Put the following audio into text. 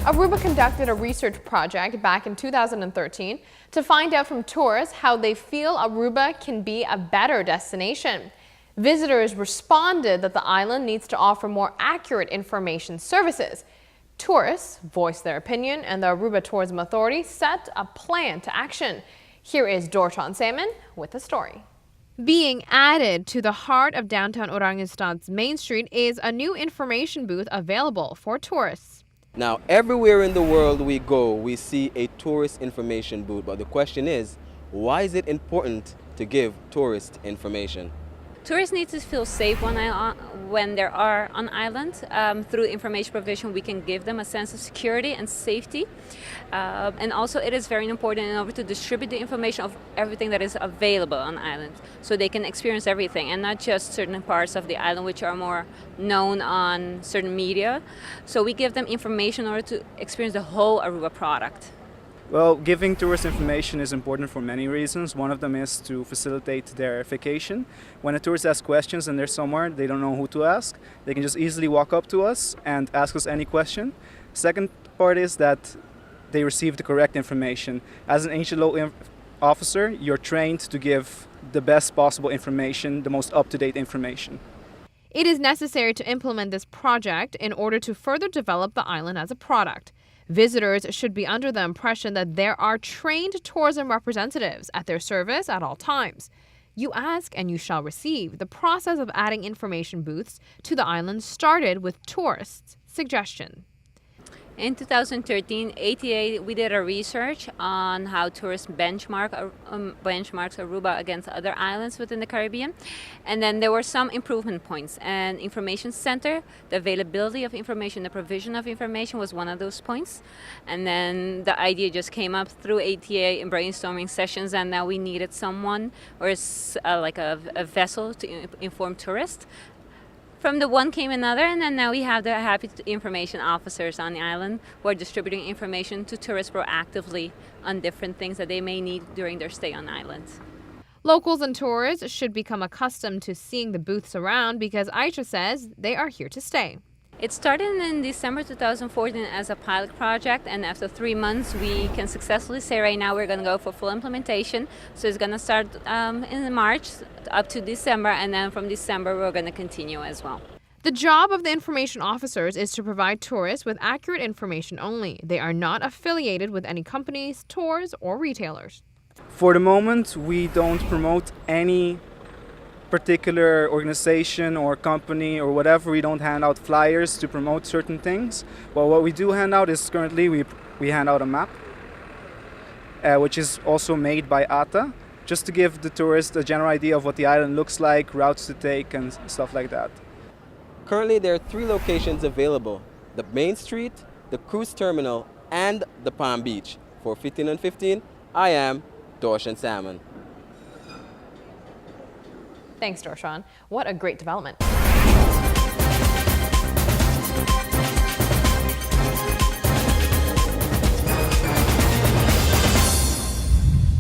Aruba conducted a research project back in 2013 to find out from tourists how they feel Aruba can be a better destination. Visitors responded that the island needs to offer more accurate information services. Tourists voiced their opinion, and the Aruba Tourism Authority set a plan to action. Here is Dorshan Salmon with the story. Being added to the heart of downtown Oranjestad's Main Street is a new information booth available for tourists. Now, everywhere in the world we go, we see a tourist information booth. But the question is, why is it important to give tourists information? Tourists need to feel safe when they are on island. Through information provision, we can give them a sense of security and safety. And also, it is very important in order to distribute the information of everything that is available on island, so they can experience everything and not just certain parts of the island which are more known on certain media. So we give them information in order to experience the whole Aruba product. Well, giving tourists information is important for many reasons. One of them is to facilitate their vacation. When a tourist asks questions and they're somewhere, they don't know who to ask, they can just easily walk up to us and ask us any question. Second part is that they receive the correct information. As an HLO officer, you're trained to give the best possible information, the most up-to-date information. It is necessary to implement this project in order to further develop the island as a product. Visitors should be under the impression that there are trained tourism representatives at their service at all times. You ask and you shall receive. The process of adding information booths to the island started with tourists' suggestion. In 2013, ATA, we did a research on how tourists benchmarks Aruba against other islands within the Caribbean. And then there were some improvement points. And information center, the availability of information, the provision of information was one of those points. And then the idea just came up through ATA in brainstorming sessions, and now we needed someone or like a vessel to inform tourists. From the one came another, and then now we have the happy information officers on the island who are distributing information to tourists proactively on different things that they may need during their stay on island. Locals and tourists should become accustomed to seeing the booths around because Aisha says they are here to stay. It started in December 2014 as a pilot project, and after 3 months we can successfully say right now we're going to go for full implementation. So it's going to start in March up to December, and then from December we're going to continue as well. The job of the information officers is to provide tourists with accurate information only. They are not affiliated with any companies, tours, or retailers. For the moment, we don't promote any particular organization or company or whatever. We don't hand out flyers to promote certain things. Well, what we do hand out is currently we hand out a map, which is also made by ATA, just to give the tourist a general idea of what the island looks like, routes to take, and stuff like that. Currently, there are 3 locations available: the Main Street, the Cruise Terminal, and the Palm Beach. For 15 on 15, I am Dorshan Salmon. Thanks, Dorshan. What a great development.